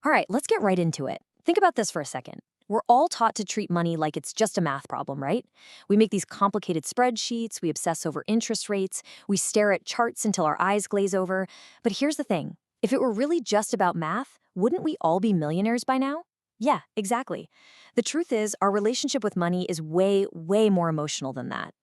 All right, let's get right into it. Think about this for a second. We're all taught to treat money like it's just a math problem, right? We make these complicated spreadsheets, we obsess over interest rates, we stare at charts until our eyes glaze over. But here's the thing. If it were really just about math, wouldn't we all be millionaires by now? Yeah, exactly. The truth is, our relationship with money is way, way more emotional than that.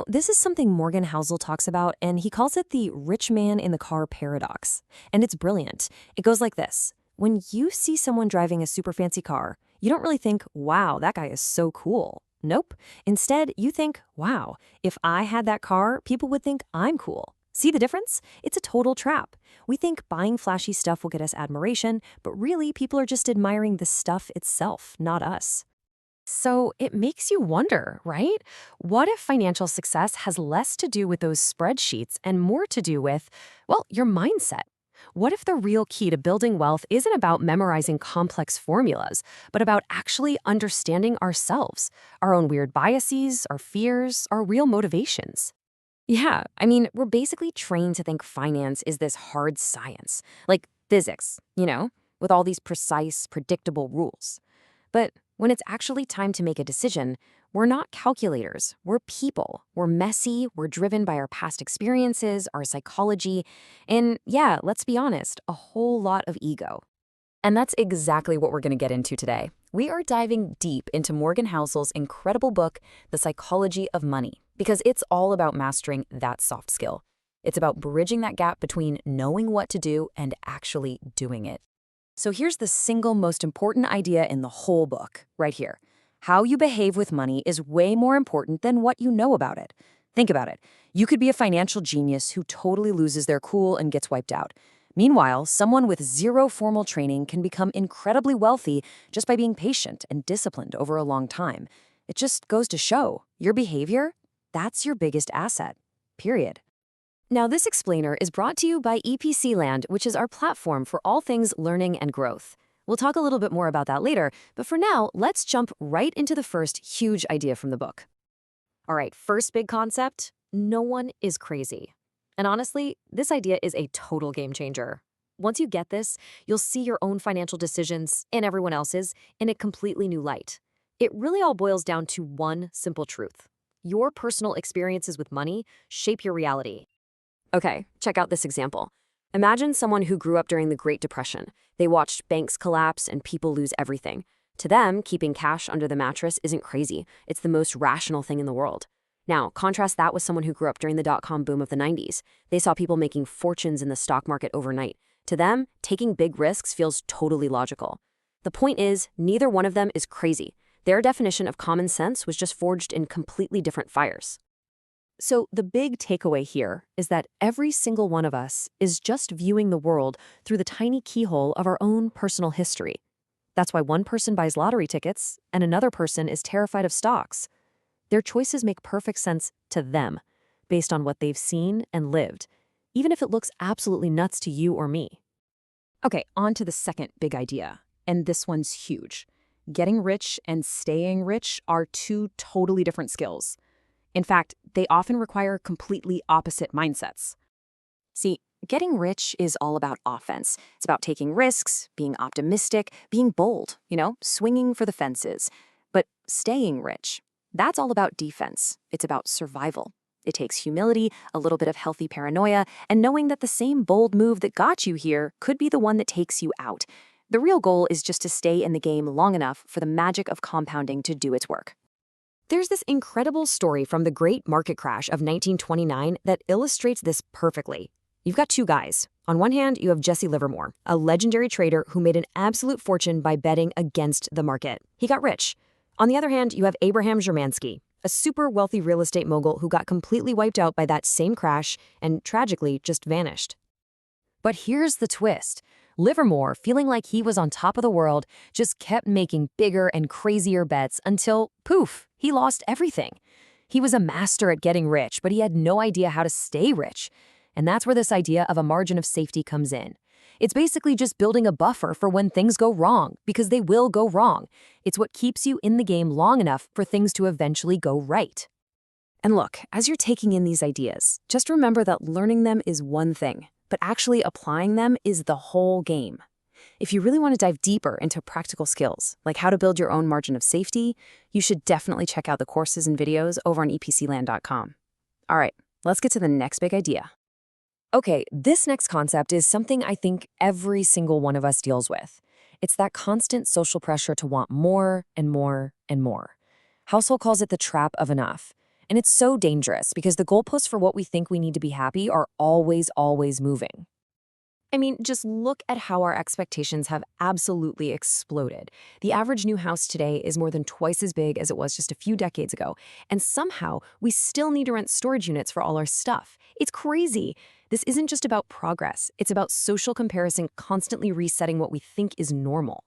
This is something Morgan Housel talks about, and he calls it the rich man in the car paradox. And it's brilliant. It goes like this. When you see someone driving a super fancy car, you don't really think, wow, that guy is so cool. Nope. Instead, you think, wow, if I had that car, people would think I'm cool. See the difference? It's a total trap. We think buying flashy stuff will get us admiration, but really people are just admiring the stuff itself, not us. So it makes you wonder, right? What if financial success has less to do with those spreadsheets and more to do with, well, your mindset? What if the real key to building wealth isn't about memorizing complex formulas, but about actually understanding ourselves, our own weird biases, our fears, our real motivations? Yeah, we're basically trained to think finance is this hard science, like physics, with all these precise, predictable rules. But when it's actually time to make a decision, we're not calculators. We're people. We're messy. We're driven by our past experiences, our psychology, and yeah, let's be honest, a whole lot of ego. And that's exactly what we're going to get into today. We are diving deep into Morgan Housel's incredible book, The Psychology of Money, because it's all about mastering that soft skill. It's about bridging that gap between knowing what to do and actually doing it. So here's the single most important idea in the whole book, right here. How you behave with money is way more important than what you know about it. Think about it. You could be a financial genius who totally loses their cool and gets wiped out. Meanwhile, someone with zero formal training can become incredibly wealthy just by being patient and disciplined over a long time. It just goes to show, your behavior, that's your biggest asset. Period. Now, this explainer is brought to you by EPC Land, which is our platform for all things learning and growth. We'll talk a little bit more about that later, but for now, let's jump right into the first huge idea from the book. All right, first big concept, no one is crazy. And honestly, this idea is a total game changer. Once you get this, you'll see your own financial decisions and everyone else's in a completely new light. It really all boils down to one simple truth. Your personal experiences with money shape your reality. Okay, check out this example. Imagine someone who grew up during the Great Depression. They watched banks collapse and people lose everything. To them, keeping cash under the mattress isn't crazy. It's the most rational thing in the world. Now, contrast that with someone who grew up during the dot-com boom of the 90s. They saw people making fortunes in the stock market overnight. To them, taking big risks feels totally logical. The point is, neither one of them is crazy. Their definition of common sense was just forged in completely different fires. So the big takeaway here is that every single one of us is just viewing the world through the tiny keyhole of our own personal history. That's why one person buys lottery tickets and another person is terrified of stocks. Their choices make perfect sense to them, based on what they've seen and lived, even if it looks absolutely nuts to you or me. Okay, on to the second big idea, and this one's huge. Getting rich and staying rich are two totally different skills. In fact, they often require completely opposite mindsets. See, getting rich is all about offense. It's about taking risks, being optimistic, being bold, swinging for the fences. But staying rich, that's all about defense. It's about survival. It takes humility, a little bit of healthy paranoia, and knowing that the same bold move that got you here could be the one that takes you out. The real goal is just to stay in the game long enough for the magic of compounding to do its work. There's this incredible story from the great market crash of 1929 that illustrates this perfectly. You've got two guys. On one hand, you have Jesse Livermore, a legendary trader who made an absolute fortune by betting against the market. He got rich. On the other hand, you have Abraham Szymanski, a super wealthy real estate mogul who got completely wiped out by that same crash and tragically just vanished. But here's the twist. Livermore, feeling like he was on top of the world, just kept making bigger and crazier bets until, poof, he lost everything. He was a master at getting rich, but he had no idea how to stay rich. And that's where this idea of a margin of safety comes in. It's basically just building a buffer for when things go wrong, because they will go wrong. It's what keeps you in the game long enough for things to eventually go right. And look, as you're taking in these ideas, just remember that learning them is one thing, but actually applying them is the whole game. If you really want to dive deeper into practical skills, like how to build your own margin of safety, you should definitely check out the courses and videos over on epcland.com. All right, let's get to the next big idea. Okay, this next concept is something I think every single one of us deals with. It's that constant social pressure to want more and more and more. Housel calls it the trap of enough. And it's so dangerous because the goalposts for what we think we need to be happy are always, always moving. I mean, just look at how our expectations have absolutely exploded. The average new house today is more than twice as big as it was just a few decades ago, and somehow we still need to rent storage units for all our stuff. It's crazy. This isn't just about progress. It's about social comparison constantly resetting what we think is normal.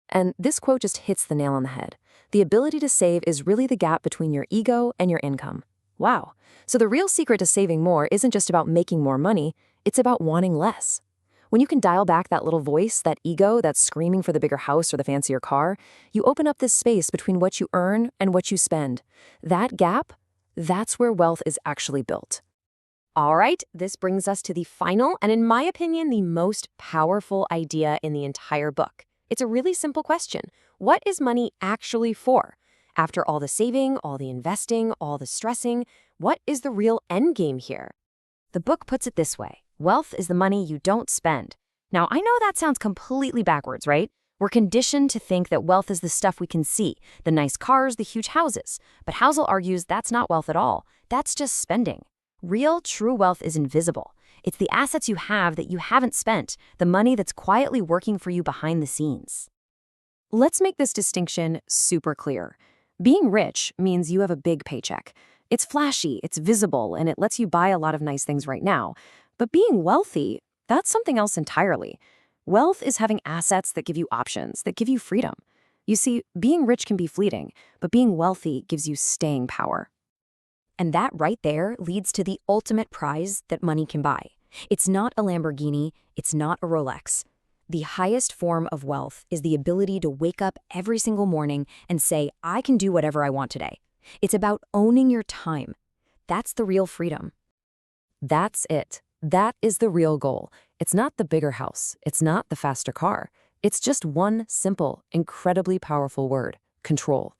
And this quote just hits the nail on the head. The ability to save is really the gap between your ego and your income. Wow. So the real secret to saving more isn't just about making more money, it's about wanting less. When you can dial back that little voice, that ego that's screaming for the bigger house or the fancier car, you open up this space between what you earn and what you spend. That gap, that's where wealth is actually built. All right, this brings us to the final and, in my opinion, the most powerful idea in the entire book. It's a really simple question. What is money actually for? After all the saving, all the investing, all the stressing, what is the real end game here? The book puts it this way. Wealth is the money you don't spend. Now, I know that sounds completely backwards, right? We're conditioned to think that wealth is the stuff we can see, the nice cars, the huge houses. But Housel argues that's not wealth at all. That's just spending. Real, true wealth is invisible. It's the assets you have that you haven't spent, the money that's quietly working for you behind the scenes. Let's make this distinction super clear. Being rich means you have a big paycheck. It's flashy, it's visible, and it lets you buy a lot of nice things right now. But being wealthy, that's something else entirely. Wealth is having assets that give you options, that give you freedom. You see, being rich can be fleeting, but being wealthy gives you staying power. And that right there leads to the ultimate prize that money can buy. It's not a Lamborghini, it's not a Rolex. The highest form of wealth is the ability to wake up every single morning and say, I can do whatever I want today. It's about owning your time. That's the real freedom. That's it. That is the real goal. It's not the bigger house. It's not the faster car. It's just one simple, incredibly powerful word: control.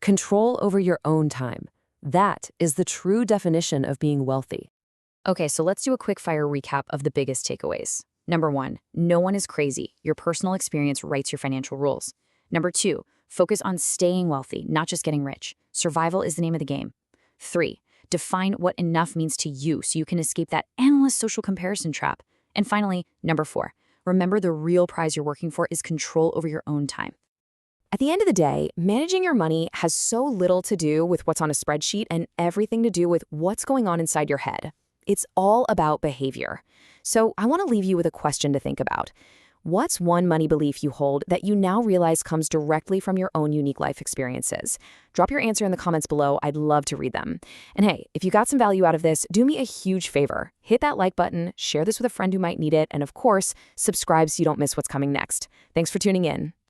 Control over your own time. That is the true definition of being wealthy. Okay, so let's do a quick fire recap of the biggest takeaways. Number 1, no one is crazy. Your personal experience writes your financial rules. Number 2, focus on staying wealthy, not just getting rich. Survival is the name of the game. 3, define what enough means to you so you can escape that endless social comparison trap. And finally, number 4, remember the real prize you're working for is control over your own time. At the end of the day, managing your money has so little to do with what's on a spreadsheet and everything to do with what's going on inside your head. It's all about behavior. So I want to leave you with a question to think about. What's one money belief you hold that you now realize comes directly from your own unique life experiences? Drop your answer in the comments below. I'd love to read them. And hey, if you got some value out of this, do me a huge favor. Hit that like button, share this with a friend who might need it, and of course, subscribe so you don't miss what's coming next. Thanks for tuning in.